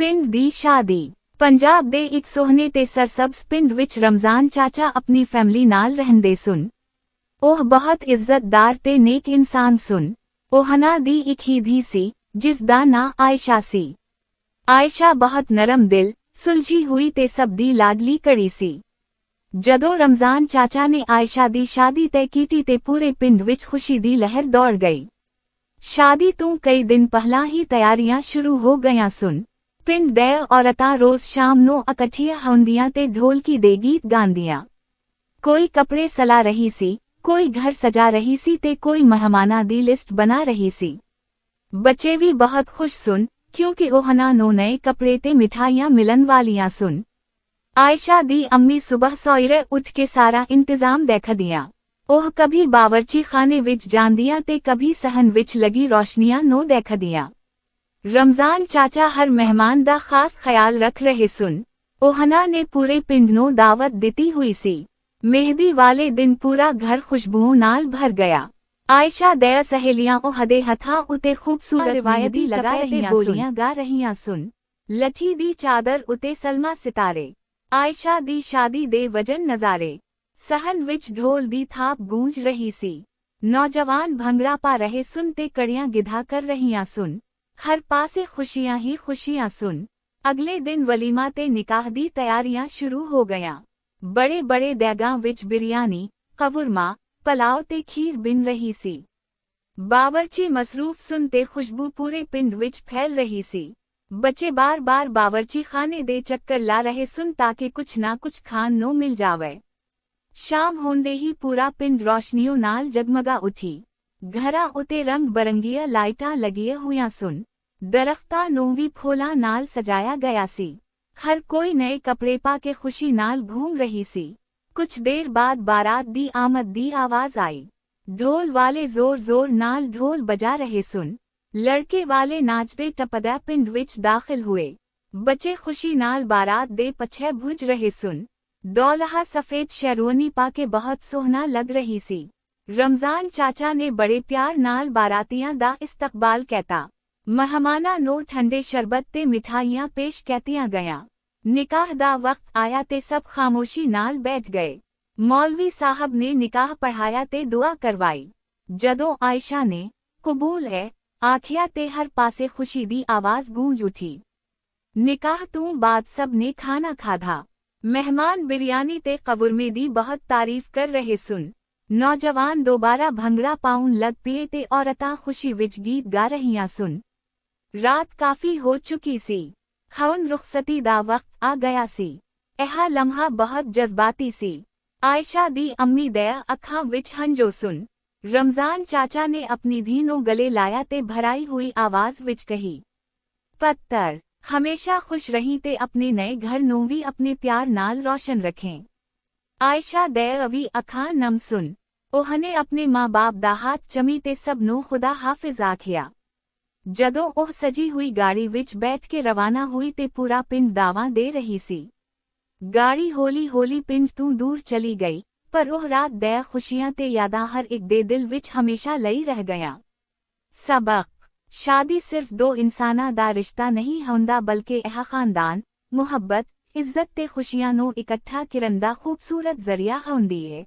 ਪਿੰਡ ਦੀ ਸ਼ਾਦੀ। ਪੰਜਾਬ ਦੇ ਇੱਕ ਸੋਹਣੇ ਤੇ ਸਰਸਬਜ਼ ਪਿੰਡ ਵਿੱਚ ਰਮਜ਼ਾਨ ਚਾਚਾ ਆਪਣੀ ਫੈਮਿਲੀ ਨਾਲ ਰਹਿੰਦੇ ਸਨ। ਉਹ ਬਹੁਤ ਇੱਜ਼ਤਦਾਰ ਤੇ ਨੇਕ ਇਨਸਾਨ ਸਨ। ਉਹਨਾਂ ਦੀ ਇੱਕ ਹੀ ਧੀ ਸੀ ਜਿਸ ਦਾ ਨਾਂ ਆਇਸ਼ਾ ਸੀ। ਆਇਸ਼ਾ ਬਹੁਤ ਨਰਮ ਦਿਲ, ਸੁਲਝੀ ਹੋਈ ਤੇ ਸਭ ਦੀ ਲਾਡਲੀ ਕੜੀ ਸੀ। ਜਦੋਂ ਰਮਜ਼ਾਨ ਚਾਚਾ ਨੇ ਆਇਸ਼ਾ ਦੀ ਸ਼ਾਦੀ ਤੈਅ ਕੀਤੀ ਤੇ ਪੂਰੇ ਪਿੰਡ ਵਿੱਚ ਖੁਸ਼ੀ ਦੀ ਲਹਿਰ ਦੌੜ ਗਈ। ਸ਼ਾਦੀ ਤੋਂ ਕਈ ਦਿਨ ਪਹਿਲਾਂ ਹੀ ਤਿਆਰੀਆਂ ਸ਼ੁਰੂ ਹੋ ਗਈਆਂ ਸਨ। ਪਿੰਡ ਦੀਆਂ ਔਰਤਾਂ ਰੋਜ਼ ਸ਼ਾਮ ਨੂੰ ਇਕੱਠੀਆਂ ਹੁੰਦੀਆਂ ਤੇ ਢੋਲਕੀ ਦੇ ਗੀਤ ਗਾਉਂਦੀਆਂ। ਕੋਈ ਕੱਪੜੇ ਸਲਾ ਰਹੀ ਸੀ, ਕੋਈ ਘਰ ਸਜਾ ਰਹੀ ਸੀ ਤੇ ਕੋਈ ਮਹਿਮਾਨਾਂ ਦੀ ਲਿਸਟ ਬਣਾ ਰਹੀ ਸੀ। ਬੱਚੇ ਵੀ ਬਹੁਤ ਖੁਸ਼ ਸਨ ਕਿਉਂਕਿ ਉਹਨਾਂ ਨੂੰ ਨਏ ਕੱਪੜੇ ਤੇ ਮਿਠਾਈਆਂ ਮਿਲਣ ਵਾਲੀਆਂ ਸਨ। ਆਇਸ਼ਾ ਦੀ ਅੰਮੀ ਸਵੇਰ ਸਵੇਰੇ ਉੱਠ ਕੇ ਸਾਰਾ ਇੰਤਜ਼ਾਮ ਦੇਖਦੀਆਂ। ਉਹ ਕਭੀ ਬਾਵਰਚੀ ਖਾਨੇ ਵਿੱਚ ਜਾਂਦੀਆਂ ਤੇ ਕਭੀ ਸਹਨ ਵਿੱਚ ਲੱਗੀ ਰੋਸ਼ਨੀਆਂ ਨੂੰ ਦੇਖਦੀਆਂ। ਰਮਜ਼ਾਨ ਚਾਚਾ ਹਰ ਮਹਿਮਾਨ ਦਾ ਖਾਸ ਖਿਆਲ ਰੱਖ ਰਹੇ ਸਨ। ਉਹਨਾਂ ਨੇ ਪੂਰੇ ਪਿੰਡ ਨੂੰ ਦਾਵਤ ਦਿੱਤੀ ਹੋਈ ਸੀ। ਮਹਿੰਦੀ ਵਾਲੇ ਦਿਨ ਪੂਰਾ ਘਰ ਖੁਸ਼ਬੂਆਂ ਨਾਲ ਭਰ ਗਿਆ। ਆਇਸ਼ਾ ਦੀਆਂ ਸਹੇਲੀਆਂ ਉਹਦੇ ਹੱਥਾਂ ਉੱਤੇ ਖੂਬਸੂਰਤ ਮਹਿੰਦੀ ਲਗਾ ਰਹੀਆਂ ਬੋਲੀਆਂ ਗਾ ਰਹੀਆਂ ਸਨ। ਲੱਠੀ ਦੀ ਚਾਦਰ ਉੱਤੇ ਸਲਮਾ ਸਿਤਾਰੇ। ਆਇਸ਼ਾ ਦੀ ਸ਼ਾਦੀ ਦੇ ਵਜਨ ਨਜ਼ਾਰੇ। ਸਹਨ ਵਿੱਚ ਢੋਲ ਦੀ ਥਾਪ ਗੂੰਜ ਰਹੀ ਸੀ। ਨੌਜਵਾਨ ਭੰਗੜਾ ਪਾ ਰਹੇ ਸਨ ਤੇ ਕੜੀਆਂ ਗਿਧਾ ਕਰ ਰਹੀਆਂ ਸਨ। ਹਰ ਪਾਸੇ ਖੁਸ਼ੀਆਂ ਹੀ ਖੁਸ਼ੀਆਂ ਸਨ। ਅਗਲੇ ਦਿਨ ਵਲੀਮਾ ਤੇ ਨਿਕਾਹ ਦੀ ਤਿਆਰੀਆਂ ਸ਼ੁਰੂ ਹੋ ਗਈਆਂ। ਬੜੇ ਬੜੇ ਦੇਗਾਂ ਵਿੱਚ ਬਿਰਿਆਨੀ, ਕਵਰਮਾ, ਪਲਾਓ ਤੇ ਖੀਰ ਬਣ ਰਹੀ ਸੀ। ਬਾਵਰਚੀ ਮਸਰੂਫ ਸਨ ਤੇ ਖੁਸ਼ਬੂ ਪੂਰੇ ਪਿੰਡ ਵਿੱਚ ਫੈਲ ਰਹੀ ਸੀ। ਬੱਚੇ ਬਾਰ-ਬਾਰ ਬਾਵਰਚੀ ਖਾਨੇ ਦੇ ਚੱਕਰ ਲਾ ਰਹੇ ਸਨ ਤਾਂ ਕਿ ਕੁਛ ਨਾ ਕੁਛ ਖਾਣ ਨੂੰ ਮਿਲ ਜਾਵੇ। ਸ਼ਾਮ ਹੁੰਦੇ ਹੀ ਪੂਰਾ ਪਿੰਡ ਰੋਸ਼ਨੀਆਂ ਨਾਲ ਜਗਮਗਾ ਉੱਠੀ। ਘਰਾਂ ਉੱਤੇ ਰੰਗ ਬਰੰਗੀਆਂ ਲਾਈਟਾਂ ਲੱਗੀਆਂ ਹੋਈਆਂ ਸਨ। ਦਰਖਤਾਂ ਨੂੰ ਵੀ ਫੁੱਲਾਂ ਨਾਲ ਸਜਾਇਆ ਗਿਆ ਸੀ। ਹਰ ਕੋਈ ਨਏ ਕੱਪੜੇ ਪਾ ਕੇ ਖੁਸ਼ੀ ਨਾਲ ਘੂਮ ਰਹੀ ਸੀ। ਕੁਝ ਦੇਰ ਬਾਅਦ ਬਾਰਾਤ ਦੀ ਆਮਦ ਦੀ ਆਵਾਜ਼ ਆਈ। ਢੋਲ ਵਾਲੇ ਜ਼ੋਰ-ਜ਼ੋਰ ਨਾਲ ਢੋਲ ਬਜਾ ਰਹੇ ਸਨ। ਲੜਕੇ ਵਾਲੇ ਨਾਚਦੇ ਟੱਪਦੇ ਪਿੰਡ ਵਿੱਚ ਦਾਖਲ ਹੋਏ। ਬੱਚੇ ਖੁਸ਼ੀ ਨਾਲ ਬਾਰਾਤ ਦੇ ਪਿੱਛੇ ਭੱਜ ਰਹੇ ਸਨ। ਦੌਲਹਾ ਸਫੇਦ ਸ਼ੇਰਵਾਨੀ ਪਾ ਕੇ ਬਹੁਤ ਸੋਹਣਾ ਲੱਗ ਰਹੀ ਸੀ। ਰਮਜ਼ਾਨ ਚਾਚਾ ਨੇ ਬੜੇ ਪਿਆਰ ਨਾਲ ਬਾਰਾਤੀਆਂ ਦਾ ਇਸਤਕਬਾਲ ਕੀਤਾ। ਮਹਿਮਾਨਾਂ ਨੂੰ ਠੰਡੇ ਸ਼ਰਬਤ ਤੇ ਮਿਠਾਈਆਂ ਪੇਸ਼ ਕੀਤੀਆਂ ਗਈਆਂ। ਨਿਕਾਹ ਦਾ ਵਕਤ ਆਇਆ ਤੇ ਸਭ ਖਾਮੋਸ਼ੀ ਨਾਲ ਬੈਠ ਗਏ। ਮੌਲਵੀ ਸਾਹਿਬ ਨੇ ਨਿਕਾਹ ਪੜ੍ਹਾਇਆ ਤੇ ਦੁਆ ਕਰਵਾਈ। ਜਦੋਂ ਆਇਸ਼ਾ ਨੇ ਕਬੂਲ ਹੈ ਆਖਿਆ ਤੇ ਹਰ ਪਾਸੇ ਖੁਸ਼ੀ ਦੀ ਆਵਾਜ਼ ਗੂੰਜ ਉੱਠੀ। ਨਿਕਾਹ ਤੋਂ ਬਾਅਦ ਸਭ ਨੇ ਖਾਣਾ ਖਾਧਾ। ਮਹਿਮਾਨ ਬਿਰਿਆਨੀ ਤੇ ਕਵਰਮੇ ਦੀ ਬਹੁਤ ਤਾਰੀਫ ਕਰ ਰਹੇ ਸਨ। ਨੌਜਵਾਨ ਦੁਬਾਰਾ ਭੰਗੜਾ ਪਾਉਣ ਲੱਗ ਪਏ ਤੇ ਔਰਤਾਂ ਖੁਸ਼ੀ ਵਿੱਚ ਗੀਤ ਗਾ ਰਹੀਆਂ ਸਨ। ਰਾਤ ਕਾਫੀ ਹੋ ਚੁੱਕੀ ਸੀ। ਹੁਣ ਰੁਖਸਤੀ ਦਾ ਵਕਤ ਆ ਗਿਆ ਸੀ। ਇਹ ਲਮਹਾ ਬਹੁਤ ਜਜ਼ਬਾਤੀ ਸੀ। ਆਇਸ਼ਾ ਦੀ ਅੰਮੀ ਦੀਆਂ ਅੱਖਾਂ ਵਿੱਚ ਹੰਝੂ ਸਨ। ਰਮਜ਼ਾਨ ਚਾਚਾ ਨੇ ਆਪਣੀ ਧੀ ਨੂੰ ਗਲੇ ਲਾਇਆ ਤੇ ਭਰਾਈ ਹੋਈ ਆਵਾਜ਼ ਵਿੱਚ ਕਹੀ, ਪੁੱਤਰ ਹਮੇਸ਼ਾ ਖੁਸ਼ ਰਹੀਂ ਤੇ ਆਪਣੇ ਨਏ ਘਰ ਨੂੰ ਵੀ ਆਪਣੇ ਪਿਆਰ ਨਾਲ ਰੋਸ਼ਨ ਰੱਖੇਂ। ਆਇਸ਼ਾ ਦੀਆਂ ਵੀ ਅੱਖਾਂ ਨਮ ਸਨ। ਉਹਨੇ ਆਪਣੇ ਮਾਂ-ਬਾਪ ਦਾ ਹੱਥ ਚਮੀ ਤੇ ਸਭ ਨੂੰ ਖੁਦਾ ਹਾਫਿਜ਼ ਆਖਿਆ। ਜਦੋਂ ਉਹ ਸਜੀ ਹੋਈ ਗਾੜੀ ਵਿੱਚ ਬੈਠ ਕੇ ਰਵਾਨਾ ਹੋਈ ਤੇ ਪੂਰਾ ਪਿੰਡ ਦਾਵਾਂ ਦੇ ਰਹੀ ਸੀ। ਗਾੜੀ ਹੌਲੀ-ਹੌਲੀ ਪਿੰਡ ਤੋਂ ਦੂਰ ਚਲੀ ਗਈ, ਪਰ ਉਹ ਰਾਤ ਦੀਆਂ ਖੁਸ਼ੀਆਂ ਤੇ ਯਾਦਾਂ ਹਰ ਇੱਕ ਦੇ ਦਿਲ ਵਿੱਚ ਹਮੇਸ਼ਾ ਲਈ ਰਹਿ ਗਈਆਂ। ਸਬਕ: ਸ਼ਾਦੀ ਸਿਰਫ ਦੋ ਇਨਸਾਨਾਂ ਦਾ ਰਿਸ਼ਤਾ ਨਹੀਂ ਹੁੰਦਾ ਬਲਕਿ ਇਹ ਖਾਨਦਾਨ, ਮੁਹੱਬਤ, ਇੱਜ਼ਤ ਤੇ ਖੁਸ਼ੀਆਂ ਨੂੰ ਇਕੱਠਾ ਕਰਨ ਦਾ ਖੂਬਸੂਰਤ ਜ਼ਰੀਆ ਹੁੰਦੀ ਹੈ।